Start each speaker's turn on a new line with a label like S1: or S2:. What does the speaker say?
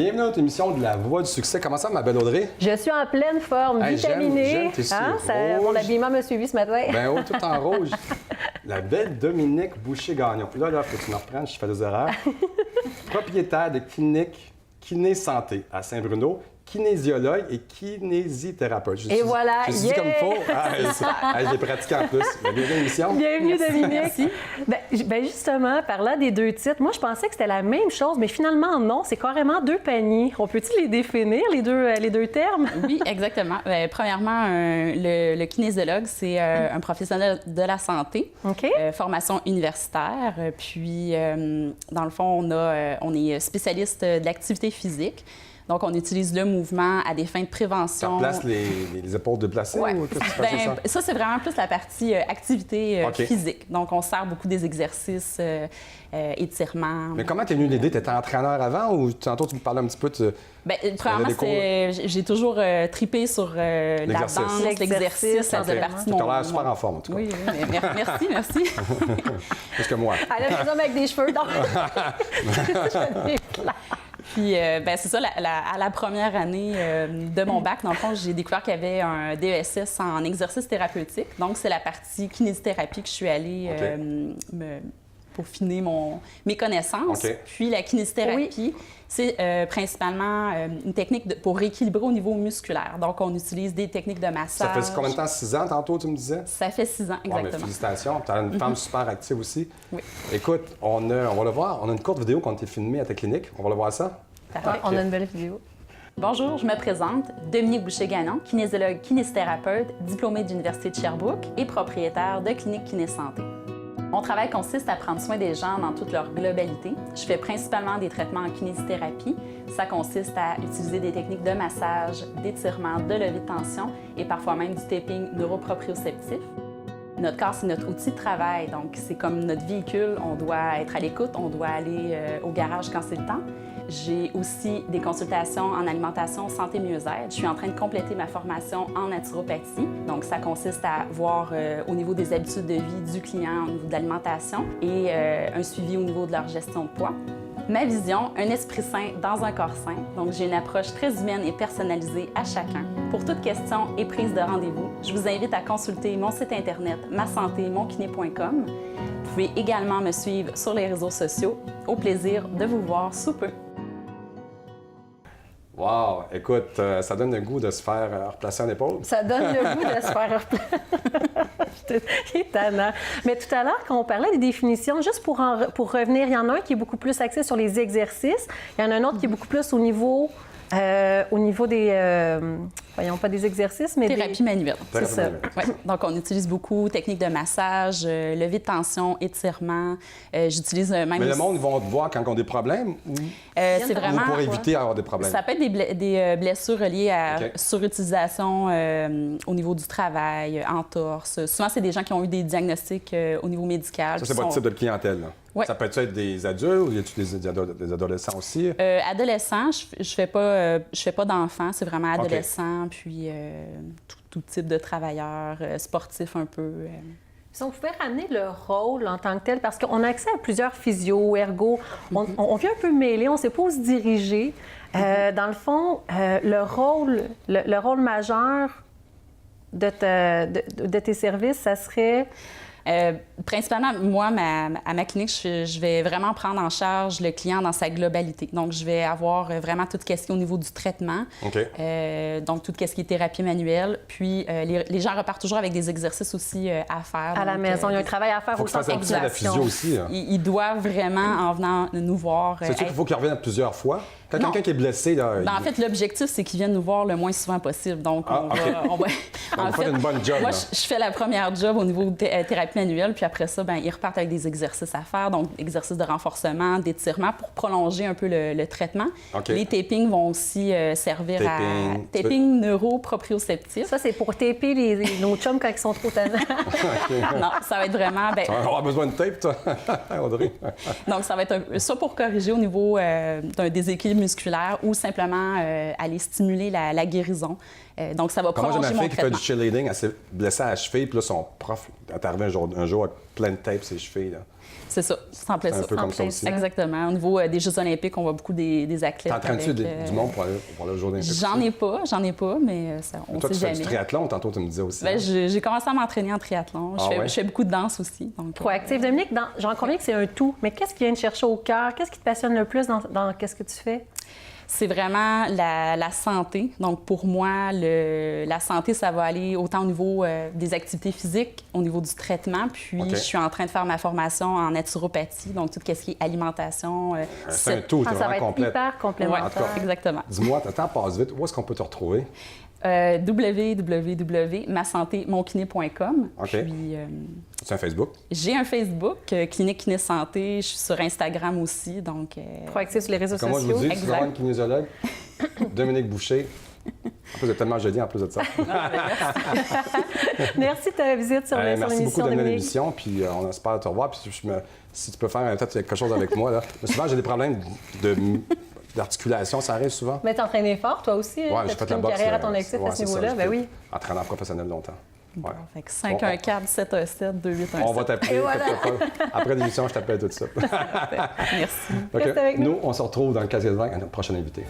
S1: Bienvenue à notre émission de La Voix du succès. Comment ça, ma belle Audrey?
S2: Je suis en pleine forme,
S1: Hey,
S2: vitaminée.
S1: j'aime tes rouge.
S2: Mon habillement m'a suivi ce matin.
S1: Ben oh, tout en rouge. La belle Dominique Boucher-Gagnon. Là, faut que tu me reprennes, je fais des erreurs. Propriétaire de clinique Kiné Santé à Saint-Bruno, kinésiologue et kinésithérapeute.
S2: Et voilà,
S1: je dis comme il faut. J'ai pratiqué en plus. Bienvenue à l'émission.
S2: Bienvenue, Dominique.
S3: Merci.
S2: Ben justement, parlant des deux titres, moi, je pensais que c'était la même chose, mais finalement, non, c'est carrément deux paniers. On peut-tu les définir, les deux termes?
S3: Oui, exactement. Premièrement, le kinésiologue, c'est un professionnel de la santé,
S2: OK.
S3: Formation universitaire. Puis, dans le fond, on est spécialiste de l'activité physique. Donc, on utilise le mouvement à des fins de prévention.
S1: Ça place les épaules déplacées
S3: Ouais.
S1: ou qu'est-ce que tu fais,
S3: Ça, c'est vraiment plus la partie activité
S1: OK.
S3: physique. Donc, on sert beaucoup des exercices, étirements.
S1: Mais comment t'es venu l'idée? T'étais entraîneur avant ou tantôt tu me parlais un petit peu de...
S3: Premièrement, j'ai toujours tripé sur la
S1: L'exercice.
S3: danse, l'exercice, ça faisait partie de
S1: Tu
S3: mon...
S1: as l'air super en forme, en tout cas.
S3: Oui, merci.
S1: Plus que moi.
S2: Elle a des hommes avec des cheveux, donc...
S3: Puis, c'est ça, à la première année de mon bac, dans le fond, j'ai découvert qu'il y avait un DESS en exercice thérapeutique. Donc, c'est la partie kinésithérapie que je suis allée peaufiner mes connaissances.
S1: OK.
S3: Puis, la kinésithérapie, c'est principalement une technique pour rééquilibrer au niveau musculaire. Donc, on utilise des techniques de massage.
S1: Ça fait combien de temps? 6 ans, tantôt, tu me disais?
S3: Ça fait 6 ans,
S1: Ouais, mais
S3: exactement.
S1: félicitations. Tu as une femme super active aussi.
S3: Oui.
S1: Écoute, on va le voir. On a une courte vidéo qu'on t'a filmée à ta clinique. On va le voir ça?
S3: Parfait.
S2: On a une belle vidéo.
S3: Bonjour, je me présente, Dominique Boucher-Gagnon, kinésiologue kinésithérapeute, diplômée de l'Université de Sherbrooke et propriétaire de Clinique Kiné Santé. Mon travail consiste à prendre soin des gens dans toute leur globalité. Je fais principalement des traitements en kinésithérapie. Ça consiste à utiliser des techniques de massage, d'étirement, de levée de tension et parfois même du taping neuroproprioceptif. Notre corps, c'est notre outil de travail, donc c'est comme notre véhicule. On doit être à l'écoute, on doit aller au garage quand c'est le temps. J'ai aussi des consultations en alimentation santé mieux-être. Je suis en train de compléter ma formation en naturopathie. Donc, ça consiste à voir au niveau des habitudes de vie du client, au niveau de l'alimentation et un suivi au niveau de leur gestion de poids. Ma vision, un esprit sain dans un corps sain. Donc, j'ai une approche très humaine et personnalisée à chacun. Pour toute question et prise de rendez-vous, je vous invite à consulter mon site internet masantémonkiné.com. Vous pouvez également me suivre sur les réseaux sociaux. Au plaisir de vous voir sous peu.
S1: Wow! Écoute, ça donne le goût de se faire replacer en épaule.
S2: Ça donne le goût de se faire étonnant. Mais tout à l'heure, quand on parlait des définitions, juste pour revenir, il y en a un qui est beaucoup plus axé sur les exercices. Il y en a un autre qui est beaucoup plus au niveau des... voyons, pas des exercices, mais
S3: Thérapie manuelle.
S2: C'est ça.
S3: Ouais. Donc, on utilise beaucoup techniques de massage, levée de tension, étirement. J'utilise même...
S1: Mais le monde, ils vont te voir quand ils ont des problèmes ou
S3: c'est vraiment...
S1: pour éviter d'avoir des problèmes?
S3: Ça peut être des blessures reliées à
S1: OK.
S3: surutilisation au niveau du travail, entorse. Souvent, c'est des gens qui ont eu des diagnostics au niveau médical.
S1: Ça, c'est votre type de clientèle, là?
S3: Ouais.
S1: Ça peut être des adultes ou y a-t-il des adolescents aussi?
S3: Adolescents, je fais pas d'enfants, c'est vraiment adolescents, puis tout type de travailleurs, sportifs un peu.
S2: Si on pouvait ramener le rôle en tant que tel, parce qu'on a accès à plusieurs physios, ergo, on vient un peu mêler, on ne sait pas où se diriger. Dans le fond, le rôle majeur de tes services, ça serait...
S3: Principalement, moi, à ma clinique, je vais vraiment prendre en charge le client dans sa globalité. Donc, je vais avoir vraiment tout ce qui est au niveau du traitement,
S1: OK.
S3: donc tout ce qui est thérapie manuelle. Puis, les gens repartent toujours avec des exercices aussi à faire.
S2: À la maison, il y a un travail à faire
S1: Faut
S2: au
S1: que tu fasses
S2: centre
S1: un petit peu de la physio aussi. Là.
S3: Ils doivent vraiment, en venant nous voir...
S1: C'est sûr qu'il faut qu'ils reviennent plusieurs fois. Quand
S3: Non.
S1: quelqu'un qui est blessé, là,
S3: En fait, l'objectif, c'est qu'ils viennent nous voir le moins souvent possible. Donc, on va
S1: on fait une bonne job.
S3: moi,
S1: là.
S3: je fais la première job au niveau de thérapie manuelle, puis après ça, ils repartent avec des exercices à faire, donc exercices de renforcement, d'étirement pour prolonger un peu le traitement.
S1: OK.
S3: Les tapings vont aussi servir
S1: Taping.
S3: à taping neuroproprioceptif.
S2: Ça, c'est pour taper nos chums quand ils sont trop tannants.
S3: Non, ça va être vraiment...
S1: Tu vas avoir besoin de tape, toi, Audrey.
S3: Donc, ça va être ça pour corriger au niveau d'un déséquilibre musculaire ou simplement aller stimuler la guérison. Donc, ça va
S1: Comment j'ai
S3: prolonger
S1: ma
S3: mon
S1: fille qui fait
S3: traitement.
S1: du cheerleading, elle s'est blessée à la cheville, puis là, son prof est arrivé un jour avec plein de tapes sur les chevilles. Là.
S3: C'est ça, c'est en plein
S1: C'est un
S3: ça.
S1: peu
S2: en
S1: comme ça
S2: plein
S1: aussi.
S2: ça.
S3: Exactement. Au niveau des Jeux olympiques, on voit beaucoup des athlètes.
S1: T'entraînes-tu
S3: avec,
S1: du monde pour le jour olympique?
S3: J'en ai pas, mais on
S1: Toi,
S3: sait
S1: tu fais
S3: jamais.
S1: du triathlon, tantôt tu me disais aussi.
S3: Ben,
S1: hein?
S3: j'ai commencé à m'entraîner en triathlon.
S1: Ah ouais?
S3: Je fais beaucoup de danse aussi. Donc,
S2: Proactive. Dominique, j'en conviens que c'est un tout, mais qu'est-ce qui vient te chercher au cœur? Qu'est-ce qui te passionne le plus dans qu'est-ce que tu fais?
S3: c'est vraiment la santé. Donc, pour moi, la santé, ça va aller autant au niveau des activités physiques, au niveau du traitement. Puis,
S1: OK.
S3: je suis en train de faire ma formation en naturopathie, donc tout ce qui est alimentation.
S1: C'est un tout, t'es
S2: Ça va
S1: vraiment
S2: être
S1: complète.
S2: hyper
S3: Ouais,
S2: complémentaire.
S1: En tout cas,
S3: exactement.
S1: Dis-moi, le temps passe vite. Où est-ce qu'on peut te retrouver?
S3: www.masantémonkiné.com.
S1: OK.
S3: Puis,
S1: C'est un Facebook?
S3: j'ai un Facebook, Clinique Kiné Santé. Je suis sur Instagram aussi, donc...
S2: Proactive sur les réseaux
S1: Comme moi, je vous
S2: sociaux.
S1: dis, tu vas
S3: Exact.
S1: voir une kinésiologue, Dominique Boucher. En plus, vous êtes tellement joli en plus de ça.
S2: Merci de ta visite sur
S1: Merci beaucoup
S2: l'émission,
S1: de venir à
S2: Dominique.
S1: l'émission, puis on espère te revoir. Puis si tu peux faire peut-être quelque chose avec moi, là. Mais souvent, j'ai des problèmes d'articulation, ça arrive souvent.
S2: Mais t'entraînais fort, toi aussi.
S1: Ouais,
S2: hein?
S1: j'ai
S2: T'as
S1: fait la
S2: une
S1: boxe.
S2: carrière à ton actif
S1: ouais,
S2: à ce
S1: c'est ça,
S2: niveau-là.
S1: j'ai
S2: Ben
S1: fait
S2: oui.
S1: Entraîneur professionnel longtemps. Ouais.
S3: Fait que 514 717 2817.
S1: On va t'appeler.
S2: Et voilà.
S1: inquiète-toi pas. Après l'émission, je t'appelle tout de suite.
S3: Merci.
S1: OK.
S2: Reste avec nous.
S1: Nous, on se retrouve dans le casier de vin avec notre prochain invité.